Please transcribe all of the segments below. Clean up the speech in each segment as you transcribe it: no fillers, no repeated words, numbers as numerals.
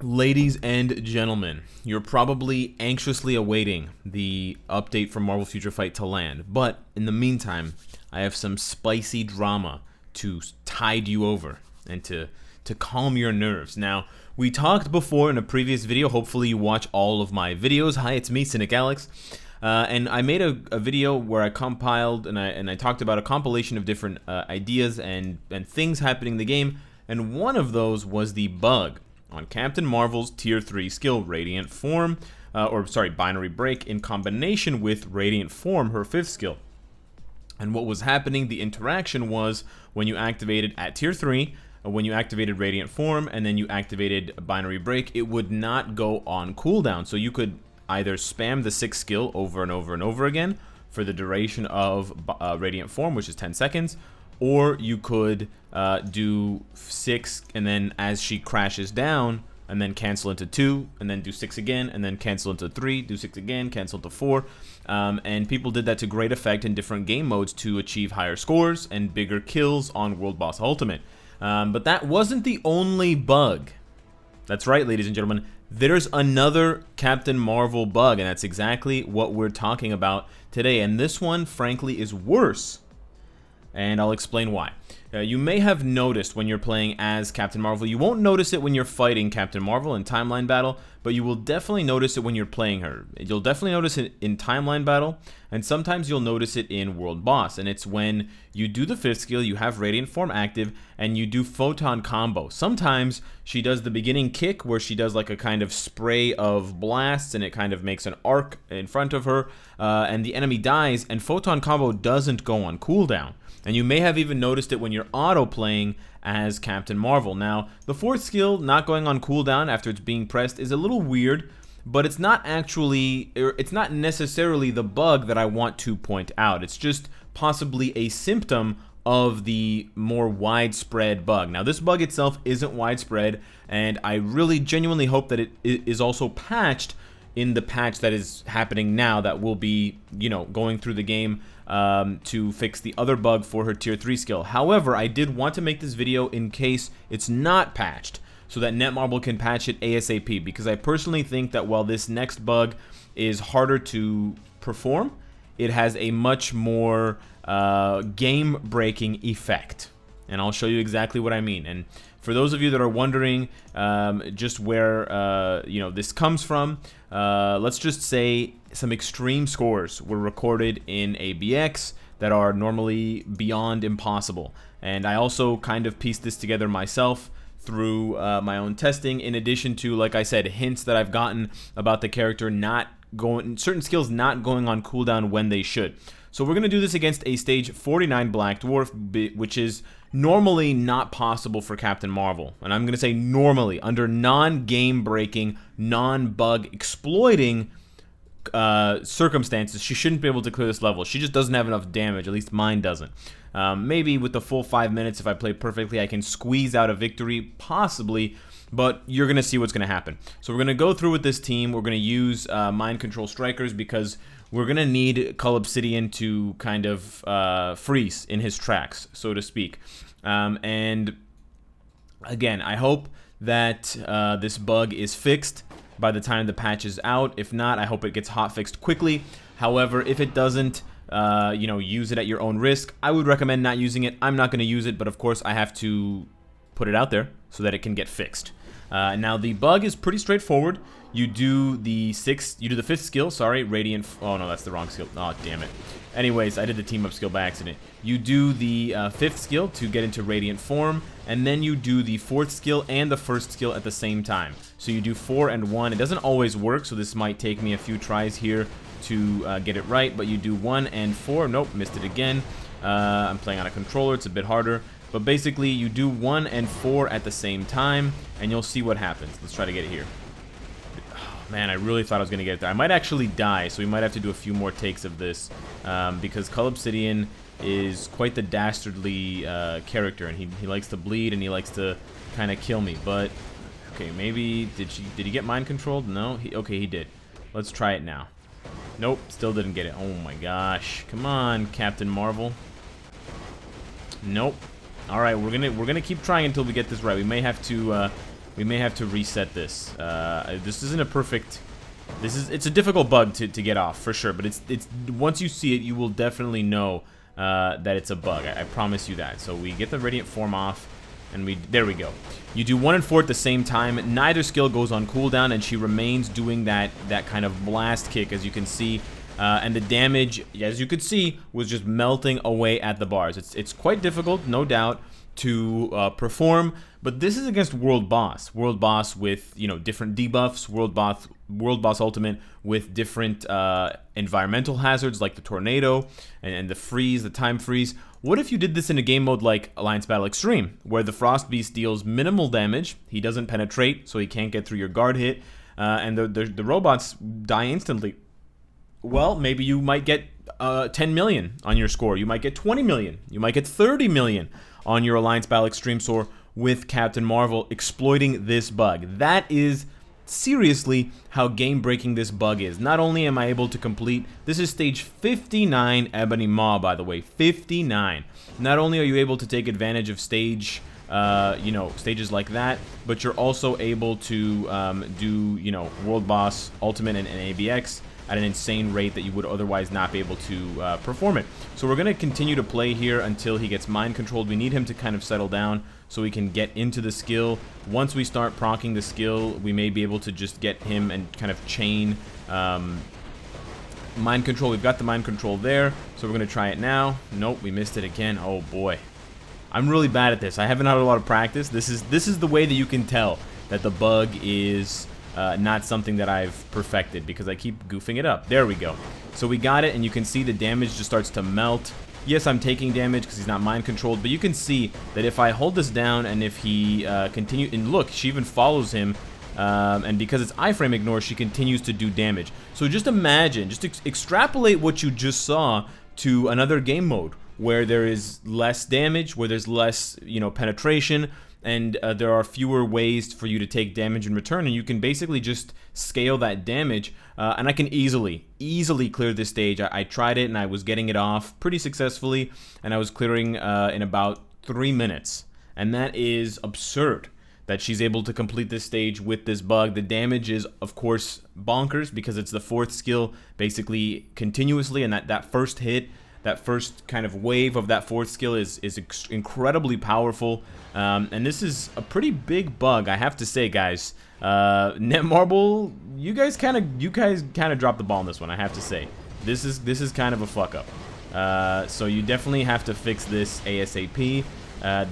Ladies and gentlemen, you're probably anxiously awaiting the update from Marvel Future Fight to land, but in the meantime, I have some spicy drama to tide you over and to calm your nerves. Now, we talked before in a previous video. Hopefully you watch all of my videos. Hi, it's me, Cynicalex. And I made a video where I compiled and I talked about a compilation of different ideas and things happening in the game, and one of those was the bug on Captain Marvel's Tier 3 skill, Radiant Form, Binary Break, in combination with Radiant Form, her 5th skill. And what was happening, the interaction was when you activated at Tier 3, when you activated Radiant Form, and then you activated Binary Break, it would not go on cooldown. So you could either spam the 6th skill over and over and over again for the duration of Radiant Form, which is 10 seconds, or you could do 6 and then as she crashes down, and then cancel into 2, and then do 6 again, and then cancel into 3, do 6 again, cancel into 4. And people did that to great effect in different game modes to achieve higher scores and bigger kills on World Boss Ultimate. But that wasn't the only bug. That's right, ladies and gentlemen. There's another Captain Marvel bug, and that's exactly what we're talking about today. And this one, frankly, is worse. And I'll explain why. You may have noticed when you're playing as Captain Marvel, you won't notice it when you're fighting Captain Marvel in Timeline Battle, but you will definitely notice it when you're playing her. You'll definitely notice it in Timeline Battle, and sometimes you'll notice it in World Boss, and it's when you do the 5th skill, you have Radiant Form active, and you do Photon Combo. Sometimes she does the beginning kick, where she does like a kind of spray of blasts, and it kind of makes an arc in front of her, and the enemy dies, and Photon Combo doesn't go on cooldown. And you may have even noticed it when you're auto-playing as Captain Marvel. Now, the 4th skill not going on cooldown after it's being pressed is a little weird, but it's not necessarily the bug that I want to point out. It's just possibly a symptom of the more widespread bug. Now, this bug itself isn't widespread, and I really genuinely hope that it is also patched in the patch that is happening now that will be, going through the game to fix the other bug for her Tier 3 skill. However, I did want to make this video in case it's not patched, so that Netmarble can patch it ASAP, because I personally think that while this next bug is harder to perform, it has a much more game-breaking effect. And I'll show you exactly what I mean. And for those of you that are wondering just where this comes from, let's just say some extreme scores were recorded in ABX that are normally beyond impossible. And I also kind of pieced this together myself through my own testing, in addition to, like I said, hints that I've gotten about the character certain skills not going on cooldown when they should. So we're going to do this against a stage 49 Black Dwarf, which is normally not possible for Captain Marvel. And I'm going to say normally, under non-game breaking, non-bug exploiting circumstances, she shouldn't be able to clear this level. She just doesn't have enough damage, at least mine doesn't. Maybe with the full 5 minutes, if I play perfectly, I can squeeze out a victory, possibly, but you're going to see what's going to happen. So we're going to go through with this team. We're going to use Mind Control Strikers, because we're going to need Cull Obsidian to kind of freeze in his tracks, so to speak. And again, I hope that this bug is fixed by the time the patch is out. If not, I hope it gets hotfixed quickly. However, if it doesn't, use it at your own risk. I would recommend not using it. I'm not going to use it, but of course I have to put it out there so that it can get fixed. Now, the bug is pretty straightforward. You do the 5th skill, Radiant. Oh no, that's the wrong skill. Oh, damn it. Anyways, I did the team up skill by accident. You do the 5th skill to get into Radiant Form, and then you do the 4th skill and the 1st skill at the same time. So you do 4 and 1. It doesn't always work, so this might take me a few tries here to get it right, but you do 1 and 4. Nope, missed it again. I'm playing on a controller, it's a bit harder. But basically, you do 1 and 4 at the same time, and you'll see what happens. Let's try to get it here. Man, I really thought I was going to get it there. I might actually die, so we might have to do a few more takes of this, because Cull Obsidian is quite the dastardly character, and he likes to bleed, and he likes to kind of kill me. But, okay, maybe, did he get mind controlled? No? Okay, he did. Let's try it now. Nope, still didn't get it. Oh my gosh. Come on, Captain Marvel. Nope. Alright, we're gonna keep trying until we get this right. We may have to we may have to reset this. This isn't a perfect... It's a difficult bug to get off, for sure. But it's once you see it, you will definitely know that it's a bug. I promise you that. So we get the Radiant Form off, and there we go. You do 1 and 4 at the same time. Neither skill goes on cooldown, and she remains doing that kind of blast kick, as you can see. And the damage, as you could see, was just melting away at the bars. It's quite difficult, no doubt, to perform, but this is against World Boss. World Boss with, you know, different debuffs. World Boss Ultimate with different environmental hazards like the tornado and the freeze, the time freeze. What if you did this in a game mode like Alliance Battle Extreme, where the Frost Beast deals minimal damage, he doesn't penetrate, so he can't get through your guard hit, and the robots die instantly? Well, maybe you might get 10 million on your score. You might get 20 million. You might get 30 million on your Alliance Battle Extreme score with Captain Marvel exploiting this bug. That is seriously how game-breaking this bug is. Not only am I able to complete... This is stage 59 Ebony Maw, by the way. 59. Not only are you able to take advantage of stage... you know, stages like that, but you're also able to do, you know, World Boss Ultimate and ABX at an insane rate that you would otherwise not be able to perform it. So we're going to continue to play here until he gets mind controlled. We need him to kind of settle down so we can get into the skill. Once we start proccing the skill, we may be able to just get him and kind of chain mind control. We've got the mind control there, so we're going to try it now. Nope, we missed it again. Oh boy. I'm really bad at this. I haven't had a lot of practice. This is the way that you can tell that the bug is not something that I've perfected, because I keep goofing it up. There we go. So we got it, and you can see the damage just starts to melt. Yes, I'm taking damage because he's not mind controlled, but you can see that if I hold this down and if he continues, and look, she even follows him, and because it's iframe ignore, she continues to do damage. So just imagine, just extrapolate what you just saw to another game mode where there is less damage, where there's less, you know, penetration, and there are fewer ways for you to take damage in return, and you can basically just scale that damage, and I can easily clear this stage. I tried it, and I was getting it off pretty successfully, and I was clearing in about 3 minutes, and that is absurd that she's able to complete this stage with this bug. The damage is, of course, bonkers, because it's the 4th skill basically continuously, and that first hit, that first kind of wave of that 4th skill is incredibly powerful, and this is a pretty big bug, I have to say, guys. Netmarble, you guys kind of dropped the ball on this one, I have to say. This is kind of a fuck up. So you definitely have to fix this ASAP.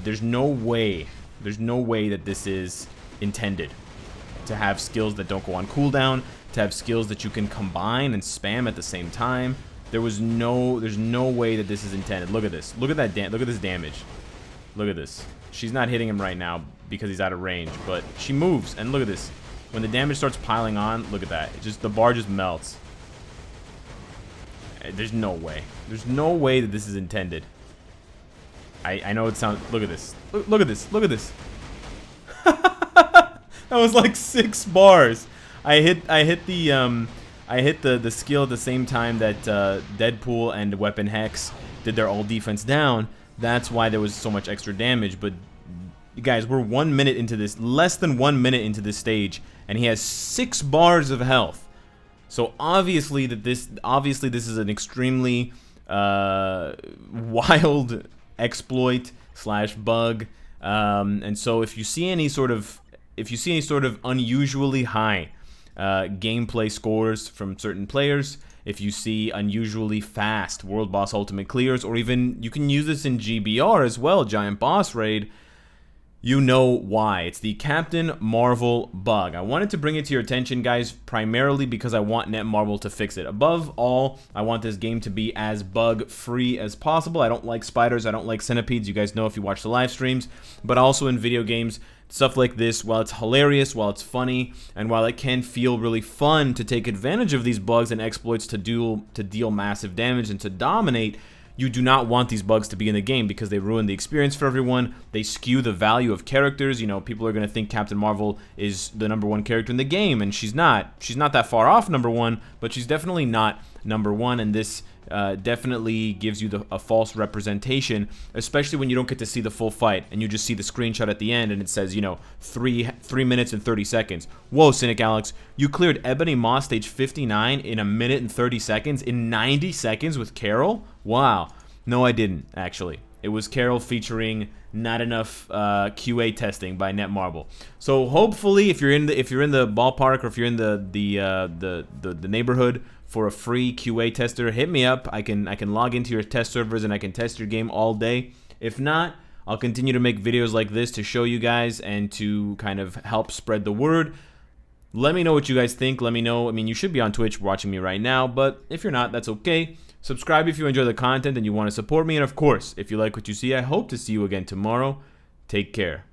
There's no way that this is intended to have skills that don't go on cooldown, to have skills that you can combine and spam at the same time. There's no way that this is intended. Look at this. Look at that. Look at this damage. Look at this. She's not hitting him right now because he's out of range, but she moves, and look at this. When the damage starts piling on, look at that. It just, the bar just melts. There's no way. There's no way that this is intended. I know it sounds. Look at this. Look at this. Look at this. That was like 6 bars. I hit the skill at the same time that Deadpool and Weapon Hex did their all defense down. That's why there was so much extra damage. But guys, we're 1 minute into this, less than 1 minute into this stage, and he has 6 bars of health. So obviously this is an extremely wild exploit / bug. And so if you see any sort of unusually high gameplay scores from certain players, if you see unusually fast World Boss Ultimate clears, or even you can use this in GBR as well, Giant Boss Raid, you know why. It's the Captain Marvel bug. I wanted to bring it to your attention, guys, primarily because I want Netmarble to fix it. Above all, I want this game to be as bug-free as possible. I don't like spiders, I don't like centipedes, you guys know if you watch the live streams, but also in video games, stuff like this, while it's hilarious, while it's funny, and while it can feel really fun to take advantage of these bugs and exploits to deal massive damage and to dominate, you do not want these bugs to be in the game because they ruin the experience for everyone. They skew the value of characters. You know, people are going to think Captain Marvel is the #1 character in the game, and she's not. She's not that far off #1, but she's definitely not #1, and this definitely gives you a false representation, especially when you don't get to see the full fight and you just see the screenshot at the end and it says, you know, 3 minutes and 30 seconds. Whoa, Cynicalex, you cleared Ebony Moss stage 59 in 1 minute and 30 seconds in 90 seconds with Carol? Wow. No, I didn't, actually. It was Carol featuring not enough QA testing by Netmarble. So hopefully, if you're in the ballpark, or if you're in the neighborhood for a free QA tester, hit me up. I can log into your test servers and I can test your game all day. If not, I'll continue to make videos like this to show you guys and to kind of help spread the word. Let me know what you guys think. Let me know. I mean, you should be on Twitch watching me right now, but if you're not, that's okay. Subscribe if you enjoy the content and you want to support me. And of course, if you like what you see, I hope to see you again tomorrow. Take care.